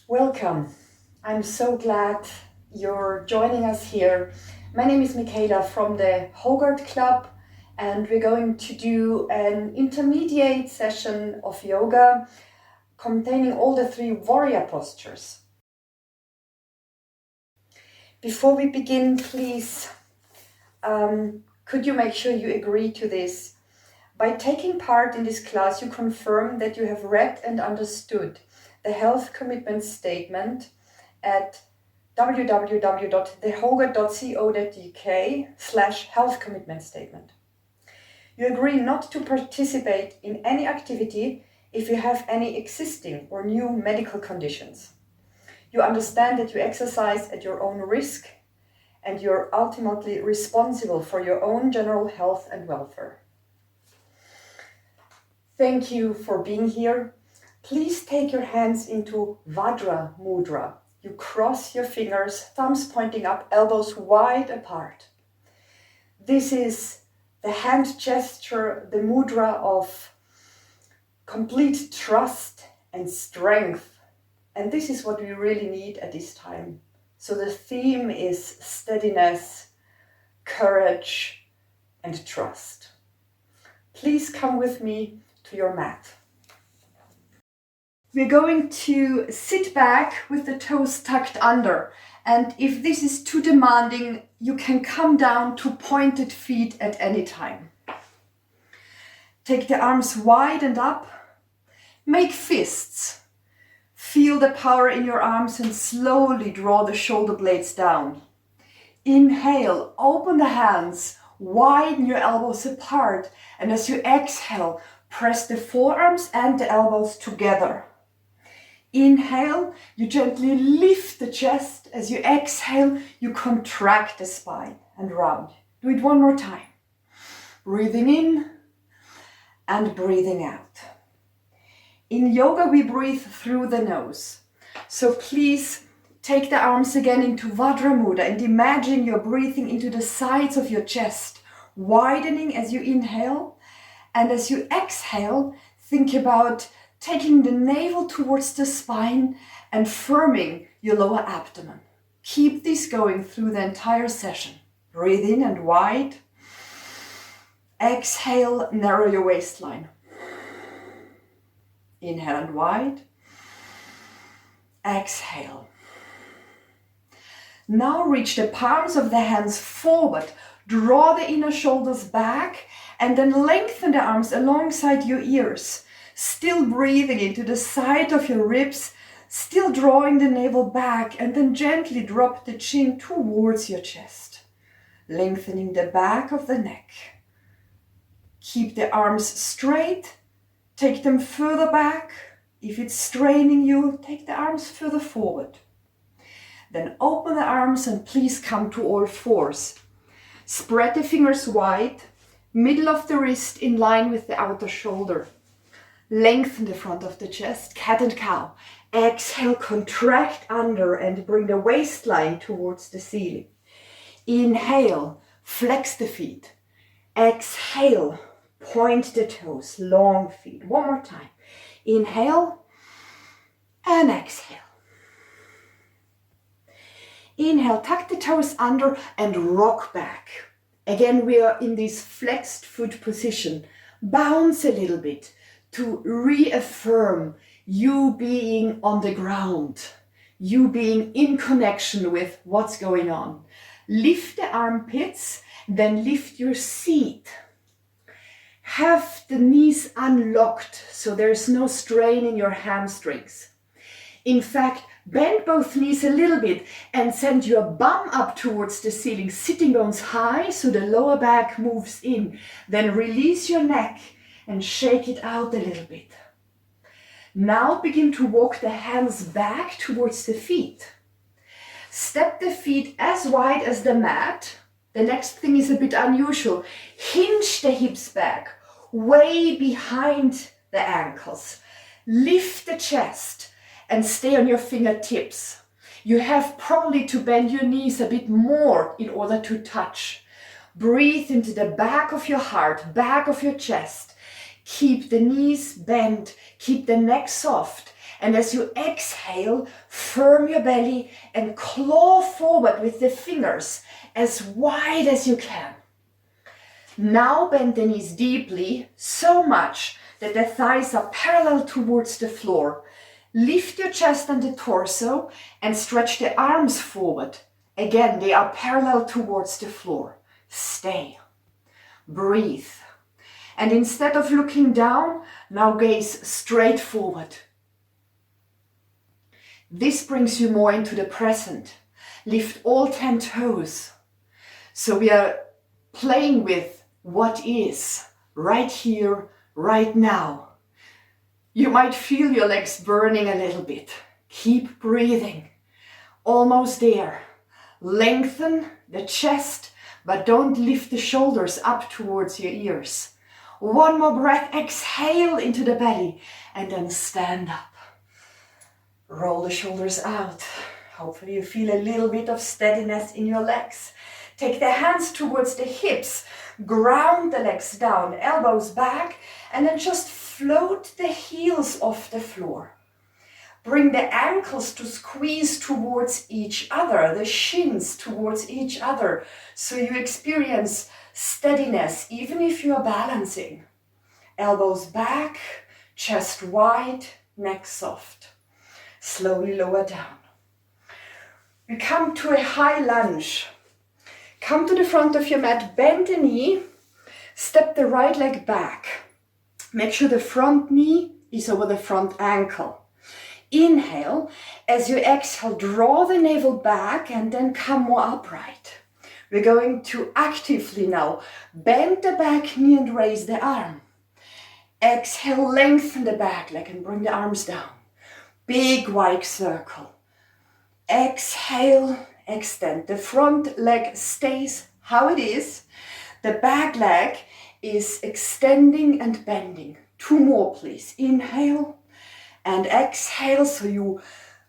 Welcome. I'm so glad you're joining us here. My name is Michaela from the Hogarth Club, and we're going to do an intermediate session of yoga containing all the 3 warrior postures. Before we begin, please, could you make sure you agree to this? By taking part in this class, you confirm that you have read and understood the health commitment statement at www.thehogarth.co.uk/health commitment statement. You agree not to participate in any activity if you have any existing or new medical conditions. You understand that you exercise at your own risk and you're ultimately responsible for your own general health and welfare. Thank you for being here. Please take your hands into Vajra Mudra. You cross your fingers, thumbs pointing up, elbows wide apart. This is the hand gesture, the mudra of complete trust and strength. And this is what we really need at this time. So the theme is steadiness, courage, and trust. Please come with me to your mat. We're going to sit back with the toes tucked under. And if this is too demanding, you can come down to pointed feet at any time. Take the arms wide and up. Make fists. Feel the power in your arms and slowly draw the shoulder blades down. Inhale, open the hands, widen your elbows apart. And as you exhale, press the forearms and the elbows together. Inhale, you gently lift the chest. As you exhale, you contract the spine and round. Do it one more time. Breathing in and breathing out. In yoga, we breathe through the nose. So please take the arms again into Vajra Mudra and imagine you're breathing into the sides of your chest, widening as you inhale. And as you exhale, think about taking the navel towards the spine and firming your lower abdomen. Keep this going through the entire session. Breathe in and wide. Exhale, narrow your waistline. Inhale and wide. Exhale. Now reach the palms of the hands forward. Draw the inner shoulders back and then lengthen the arms alongside your ears. Still breathing into the side of your ribs, still drawing the navel back, and then gently drop the chin towards your chest, lengthening the back of the neck. Keep the arms straight, take them further back. If it's straining you, take the arms further forward. Then open the arms and please come to all fours. Spread the fingers wide, middle of the wrist in line with the outer shoulder. Lengthen the front of the chest, cat and cow. Exhale, contract under and bring the waistline towards the ceiling. Inhale, flex the feet. Exhale, point the toes, long feet. One more time. Inhale and exhale. Inhale, tuck the toes under and rock back. Again, we are in this flexed foot position. Bounce a little bit to reaffirm you being on the ground, you being in connection with what's going on. Lift the armpits, then lift your seat. Have the knees unlocked so there's no strain in your hamstrings. In fact, bend both knees a little bit and send your bum up towards the ceiling, sitting bones high so the lower back moves in. Then release your neck and shake it out a little bit. Now begin to walk the hands back towards the feet. Step the feet as wide as the mat. The next thing is a bit unusual. Hinge the hips back, way behind the ankles. Lift the chest and stay on your fingertips. You have probably to bend your knees a bit more in order to touch. Breathe into the back of your heart, back of your chest. Keep the knees bent, keep the neck soft, And as you exhale, firm your belly and claw forward with the fingers as wide as you can. Now bend the knees deeply, so much that the thighs are parallel towards the floor. Lift your chest and the torso and stretch the arms forward. Again, they are parallel towards the floor. Stay. Breathe. And instead of looking down, now gaze straight forward. This brings you more into the present. Lift all 10 toes. So we are playing with what is right here, right now. You might feel your legs burning a little bit. Keep breathing. Almost there. Lengthen the chest, but don't lift the shoulders up towards your ears. One more breath. Exhale into the belly and then stand up. Roll the shoulders out. Hopefully you feel a little bit of steadiness in your legs. Take the hands towards the hips. Ground the legs down, elbows back, and then just float the heels off the floor. Bring the ankles to squeeze towards each other, the shins towards each other, so you experience steadiness even if you are balancing. Elbows back, chest wide, neck soft. Slowly lower down. We come to a high lunge. Come to the front of your mat, bend the knee, step the right leg back. Make sure the front knee is over the front ankle. Inhale. As you exhale, draw the navel back and then come more upright. We're going to actively now bend the back knee and raise the arm. Exhale, lengthen the back leg and bring the arms down. Big wide circle. Exhale, extend. The front leg stays how it is. The back leg is extending and bending. 2 more, please. Inhale and exhale, so you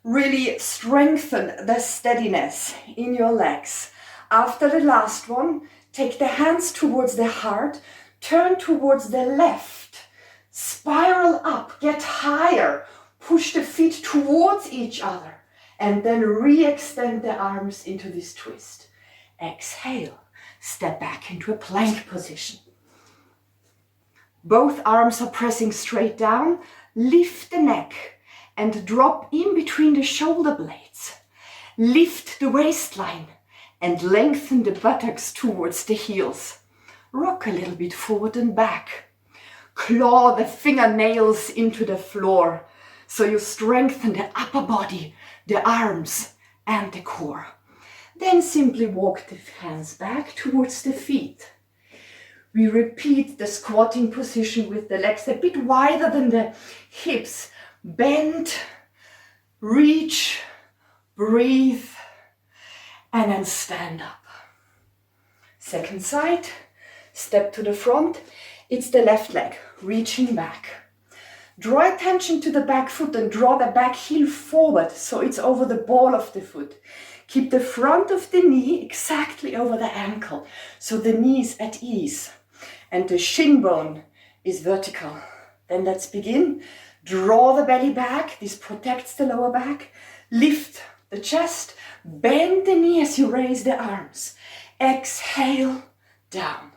really strengthen the steadiness in your legs. After the last one, take the hands towards the heart, turn towards the left, spiral up, get higher, push the feet towards each other, and then re-extend the arms into this twist. Exhale, step back into a plank position. Both arms are pressing straight down. Lift the neck and drop in between the shoulder blades. Lift the waistline and lengthen the buttocks towards the heels. Rock a little bit forward and back. Claw the fingernails into the floor so you strengthen the upper body, the arms and the core. Then simply walk the hands back towards the feet. We repeat the squatting position with the legs a bit wider than the hips. Bend, reach, breathe, and then stand up. Second side, step to the front. It's the left leg, reaching back. Draw attention to the back foot and draw the back heel forward so it's over the ball of the foot. Keep the front of the knee exactly over the ankle so the knee is at ease and the shin bone is vertical. Then let's begin. Draw the belly back. This protects the lower back. Lift the chest. Bend the knee as you raise the arms. Exhale, down.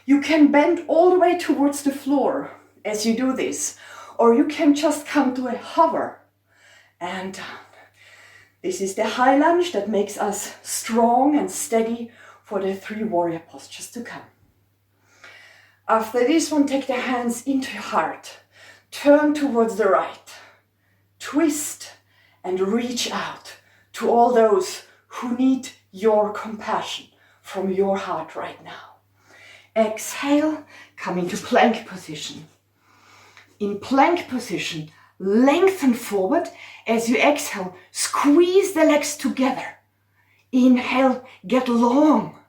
You can bend all the way towards the floor as you do this, or you can just come to a hover and down. This is the high lunge that makes us strong and steady for the 3 warrior postures to come. After this one, take the hands into your heart. Turn towards the right. Twist and reach out to all those who need your compassion from your heart right now. Exhale, come into plank position. In plank position, lengthen forward. As you exhale, squeeze the legs together. Inhale, get long.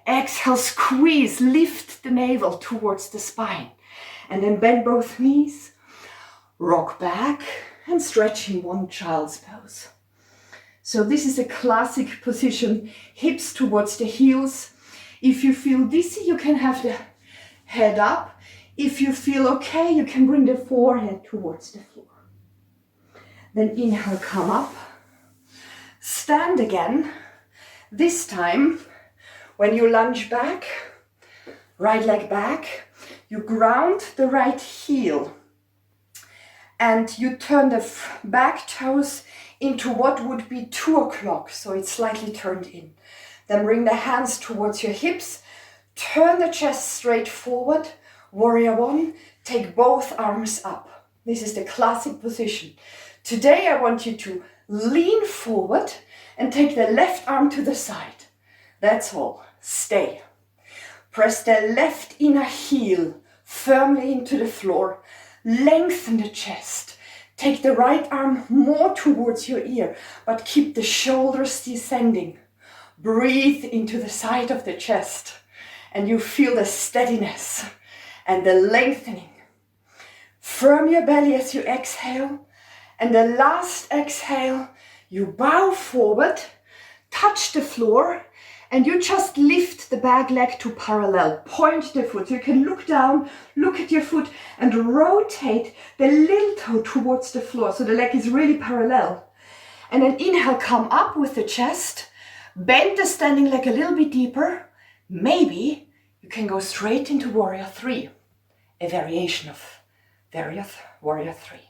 Exhale, squeeze, lift the navel towards the spine. And then bend both knees, rock back and stretch in one child's pose. So this is a classic position, hips towards the heels. If you feel dizzy, you can have the head up. If you feel okay, you can bring the forehead towards the floor. Then inhale, come up. Stand again. This time, when you lunge back, right leg back, you ground the right heel and you turn the back toes into what would be 2 o'clock, so it's slightly turned in. Then bring the hands towards your hips, turn the chest straight forward, warrior one, take both arms up. This is the classic position. Today I want you to lean forward and take the left arm to the side. That's all. Stay. Press the left inner heel firmly into the floor. Lengthen the chest. Take the right arm more towards your ear, but keep the shoulders descending. Breathe into the side of the chest and you feel the steadiness and the lengthening. Firm your belly as you exhale, and the last exhale, you bow forward, touch the floor, and you just lift the back leg to parallel. Point the foot. So you can look down, look at your foot, and rotate the little toe towards the floor so the leg is really parallel. And then inhale, come up with the chest, bend the standing leg a little bit deeper. Maybe you can go straight into warrior three, a variation of warrior three.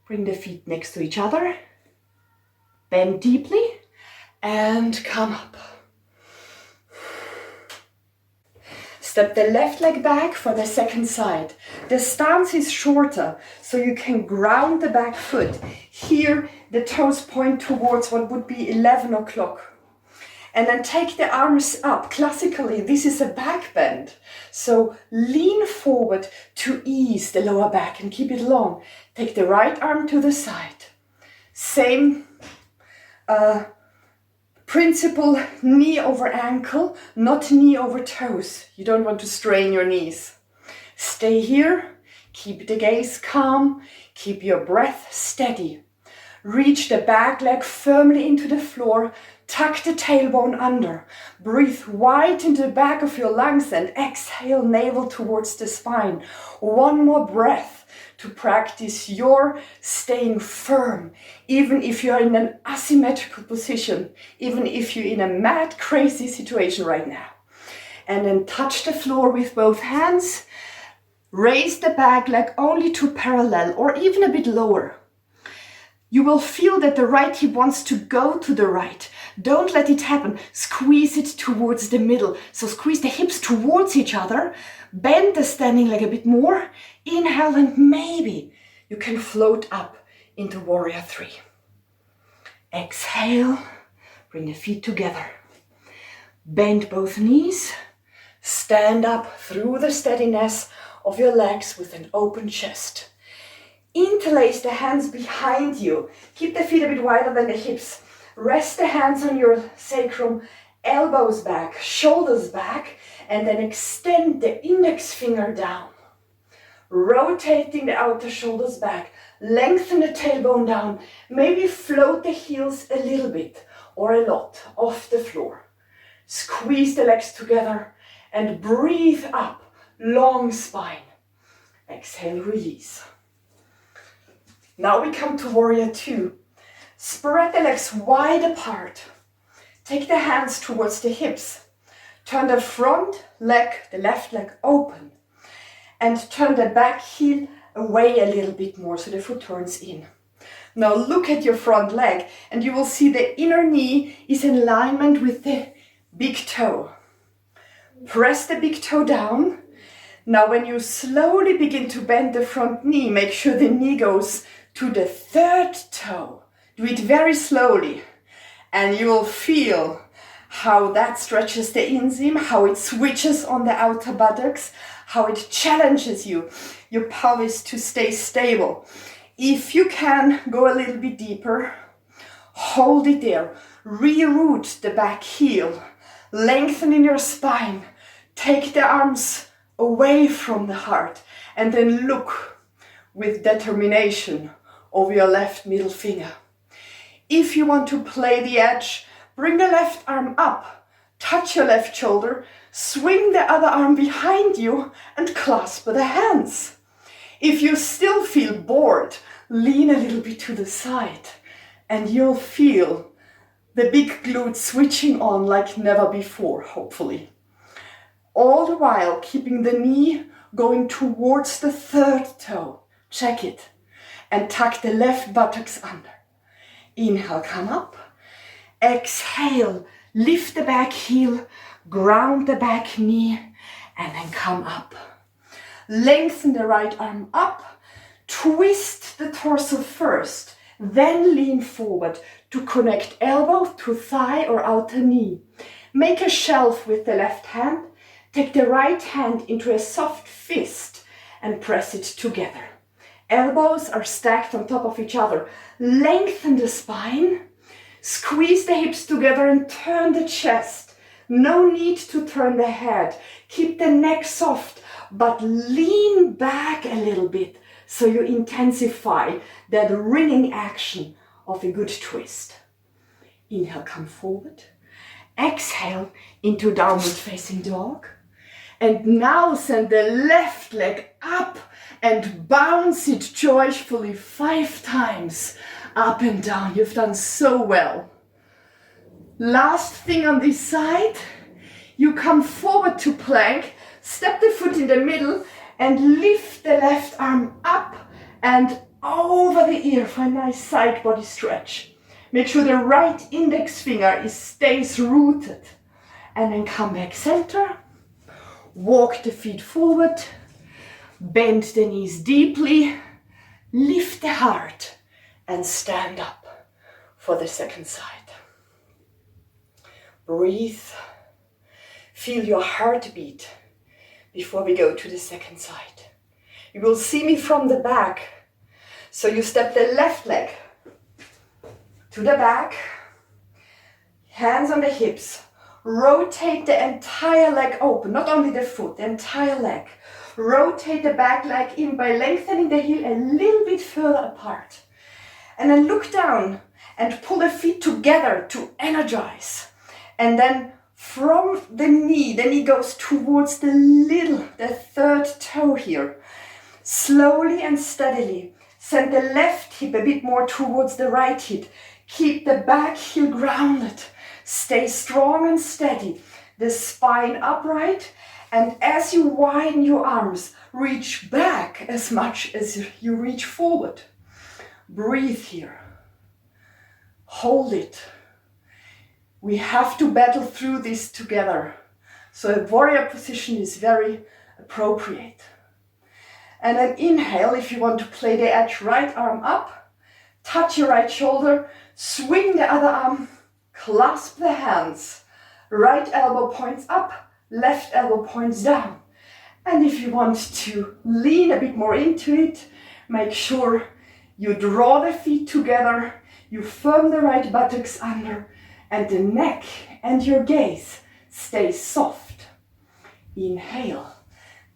Bring the feet next to each other, bend deeply, and come up. Step the left leg back for the second side. The stance is shorter, so you can ground the back foot. Here, the toes point towards what would be 11 o'clock. And then take the arms up. Classically, this is a back bend. So lean forward to ease the lower back and keep it long. Take the right arm to the side. Same principle, knee over ankle, not knee over toes. You don't want to strain your knees. Stay here. Keep the gaze calm. Keep your breath steady. Reach the back leg firmly into the floor. Tuck the tailbone under. Breathe wide into the back of your lungs and exhale navel towards the spine. One more breath to practice your staying firm, even if you're in an asymmetrical position, even if you're in a mad, crazy situation right now. And then touch the floor with both hands. Raise the back leg only to parallel or even a bit lower. You will feel that the right hip wants to go to the right. Don't let it happen. Squeeze it towards the middle. So squeeze the hips towards each other. Bend the standing leg a bit more. Inhale and maybe you can float up into warrior three. Exhale. Bring the feet together. Bend both knees. Stand up through the steadiness of your legs with an open chest. Interlace the hands behind you. Keep the feet a bit wider than the hips. Rest the hands on your sacrum, elbows back, shoulders back, and then extend the index finger down. Rotating the outer shoulders back. Lengthen the tailbone down. Maybe float the heels a little bit or a lot off the floor. Squeeze the legs together and breathe up. Long spine. Exhale, release. Now we come to warrior two. Spread the legs wide apart. Take the hands towards the hips. Turn the front leg, the left leg, open. And turn the back heel away a little bit more so the foot turns in. Now look at your front leg and you will see the inner knee is in alignment with the big toe. Press the big toe down. Now when you slowly begin to bend the front knee, make sure the knee goes to the third toe. Do it very slowly and you will feel how that stretches the inseam, how it switches on the outer buttocks, how it challenges you, your pelvis to stay stable. If you can go a little bit deeper, hold it there. Reroute the back heel, lengthen in your spine, take the arms away from the heart and then look with determination over your left middle finger. If you want to play the edge, bring the left arm up, touch your left shoulder, swing the other arm behind you and clasp the hands. If you still feel bored, Lean a little bit to the side and you'll feel the big glutes switching on like never before, hopefully. All the while keeping the knee going towards the third toe. Check it. And tuck the left buttocks under. Inhale, come up. Exhale, lift the back heel, ground the back knee, and then come up. Lengthen the right arm up. Twist the torso first. Then lean forward to connect elbow to thigh or outer knee. Make a shelf with the left hand. Take the right hand into a soft fist and press it together. Elbows are stacked on top of each other. Lengthen the spine. Squeeze the hips together and turn the chest. No need to turn the head. Keep the neck soft, but lean back a little bit so you intensify that ringing action of a good twist. Inhale, come forward. Exhale into downward facing dog. And now send the left leg up and bounce it joyfully 5 times. Up and down. You've done so well. Last thing on this side. You come forward to plank. Step the foot in the middle and lift the left arm up and over the ear for a nice side body stretch. Make sure the right index finger stays rooted. And then come back center. Walk the feet forward. Bend the knees deeply. Lift the heart. And stand up for the second side. Breathe. Feel your heartbeat before we go to the second side. You will see me from the back. So you step the left leg to the back. Hands on the hips. Rotate the entire leg open, not only the foot, the entire leg. Rotate the back leg in by lengthening the heel a little bit further apart. And then look down and pull the feet together to energize. And then from the knee goes towards the third toe here. Slowly and steadily, send the left hip a bit more towards the right hip. Keep the back heel grounded. Stay strong and steady. The spine upright. And as you widen your arms, reach back as much as you reach forward. Breathe here. Hold it. We have to battle through this together. So a warrior position is very appropriate. And then inhale if you want to play the edge. Right arm up. Touch your right shoulder. Swing the other arm. Clasp the hands. Right elbow points up. Left elbow points down. And if you want to lean a bit more into it, make sure you draw the feet together, you firm the right buttocks under, and the neck and your gaze stay soft. Inhale,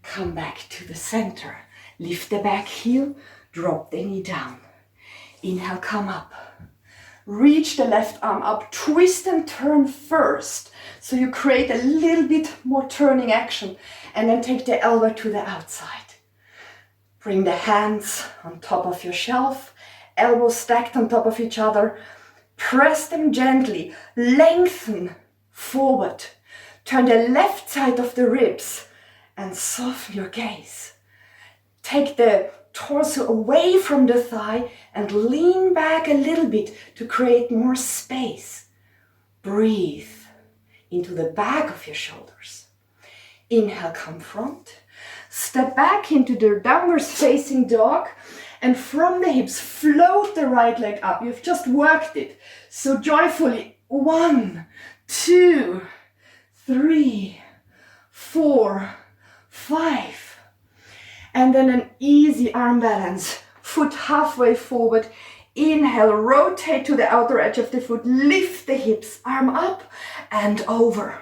come back to the center. Lift the back heel, drop the knee down. Inhale, come up. Reach the left arm up, twist and turn first. So you create a little bit more turning action, and then take the elbow to the outside. Bring the hands on top of your shelf, elbows stacked on top of each other. Press them gently, lengthen forward. Turn the left side of the ribs and soften your gaze. Take the torso away from the thigh and lean back a little bit to create more space. Breathe into the back of your shoulders. Inhale, come front. Step back into the downward facing dog, and from the hips float the right leg up. You've just worked it. So joyfully, 1, 2, 3, 4, 5. And then an easy arm balance. Foot halfway forward. Inhale, rotate to the outer edge of the foot. Lift the hips, arm up and over.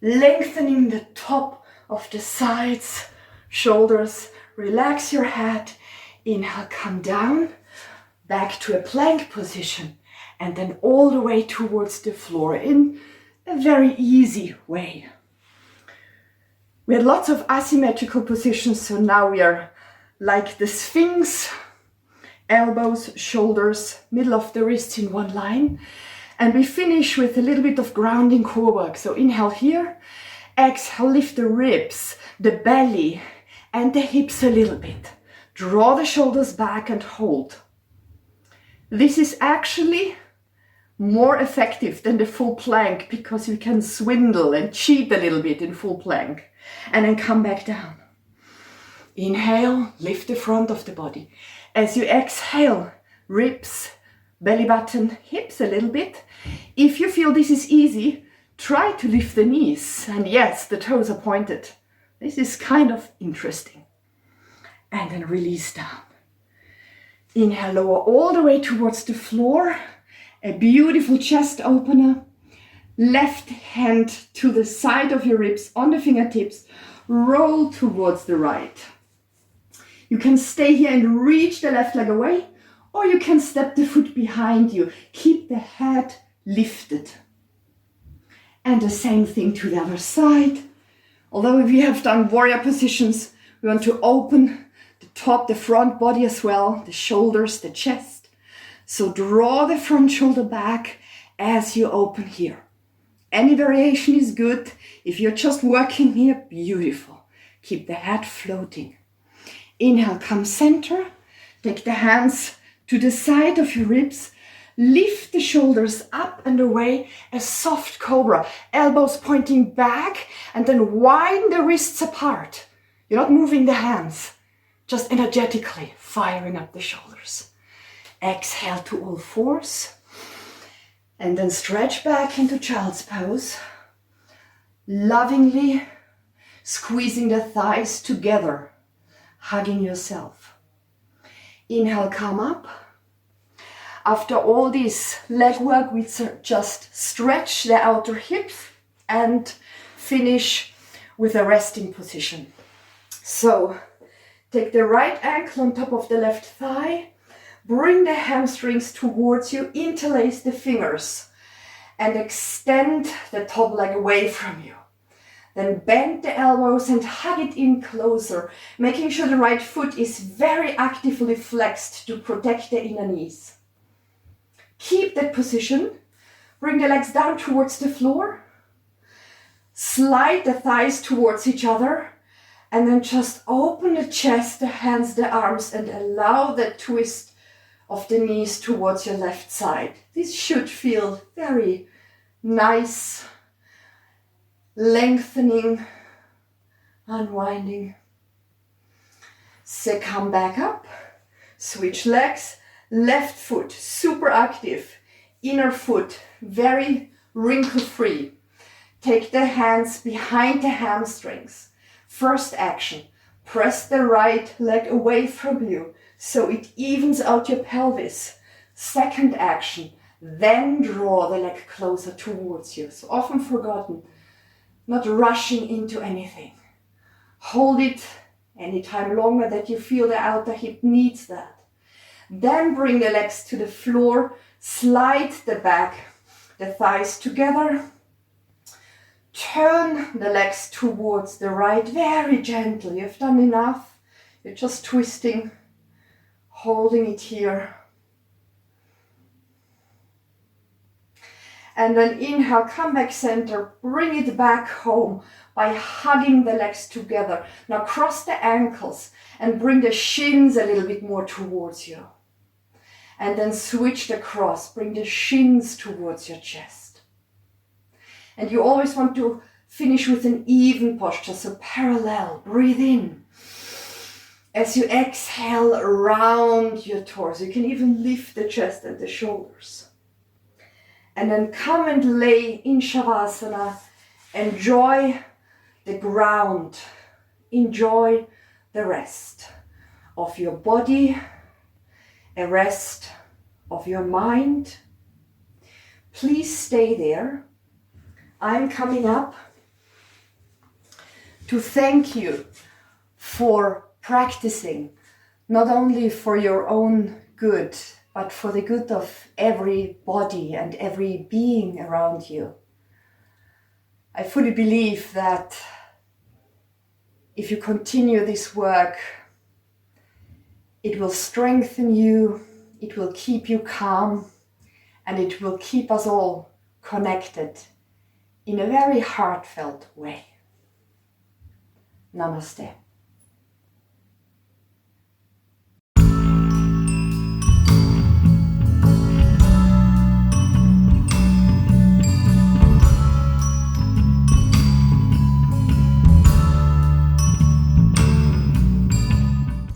Lengthening the top of the sides, shoulders. Relax your head. Inhale, come down. Back to a plank position. And then all the way towards the floor in a very easy way. We had lots of asymmetrical positions, so now we are like the sphinx, elbows, shoulders, middle of the wrists in one line. And we finish with a little bit of grounding core work. So inhale here, exhale, lift the ribs, the belly, and the hips a little bit. Draw the shoulders back and hold. This is actually more effective than the full plank because you can swindle and cheat a little bit in full plank. And then come back down. Inhale, lift the front of the body. As you exhale, ribs, belly button, hips a little bit. If you feel this is easy, try to lift the knees. And yes, the toes are pointed. This is kind of interesting. And then release down. Inhale, lower all the way towards the floor. A beautiful chest opener. Left hand to the side of your ribs on the fingertips. Roll towards the right. You can stay here and reach the left leg away, or you can step the foot behind you. Keep the head lifted. And the same thing to the other side. Although we have done warrior positions, we want to open the top, the front body as well, the shoulders, the chest. So draw the front shoulder back as you open here. Any variation is good. If you're just working here, beautiful. Keep the head floating. Inhale, come center. Take the hands to the side of your ribs. Lift the shoulders up and away, a soft cobra. Elbows pointing back, and then widen the wrists apart. You're not moving the hands, just energetically firing up the shoulders. Exhale to all fours. And then stretch back into child's pose. Lovingly squeezing the thighs together, hugging yourself. Inhale, come up. After all this leg work, we just stretch the outer hips and finish with a resting position. So take the right ankle on top of the left thigh. Bring the hamstrings towards you, interlace the fingers, and extend the top leg away from you. Then bend the elbows and hug it in closer, making sure the right foot is very actively flexed to protect the inner knees. Keep that position. Bring the legs down towards the floor. Slide the thighs towards each other. And then just open the chest, the hands, the arms, and allow the twist of the knees towards your left side. This should feel very nice, lengthening, unwinding. So come back up, switch legs, left foot, super active, inner foot, very wrinkle-free. Take the hands behind the hamstrings. First action, press the right leg away from you so it evens out your pelvis. Second action, then draw the leg closer towards you. So often forgotten, not rushing into anything. Hold it anytime longer that you feel the outer hip needs that. Then bring the legs to the floor, slide the back, the thighs together. Turn the legs towards the right, very gently. You've done enough. You're just twisting, holding it here. And then inhale, come back center, bring it back home by hugging the legs together. Now cross the ankles and bring the shins a little bit more towards you. And then switch the cross, bring the shins towards your chest. And you always want to finish with an even posture, so parallel. Breathe in. As you exhale, round your torso. You can even lift the chest and the shoulders. And then come and lay in Shavasana. Enjoy the ground. Enjoy the rest of your body, a rest of your mind. Please stay there. I'm coming up to thank you for practicing, not only for your own good, but for the good of every body and every being around you. I fully believe that if you continue this work, It will strengthen you, it will keep you calm, and it will keep us all connected in a very heartfelt way. Namaste.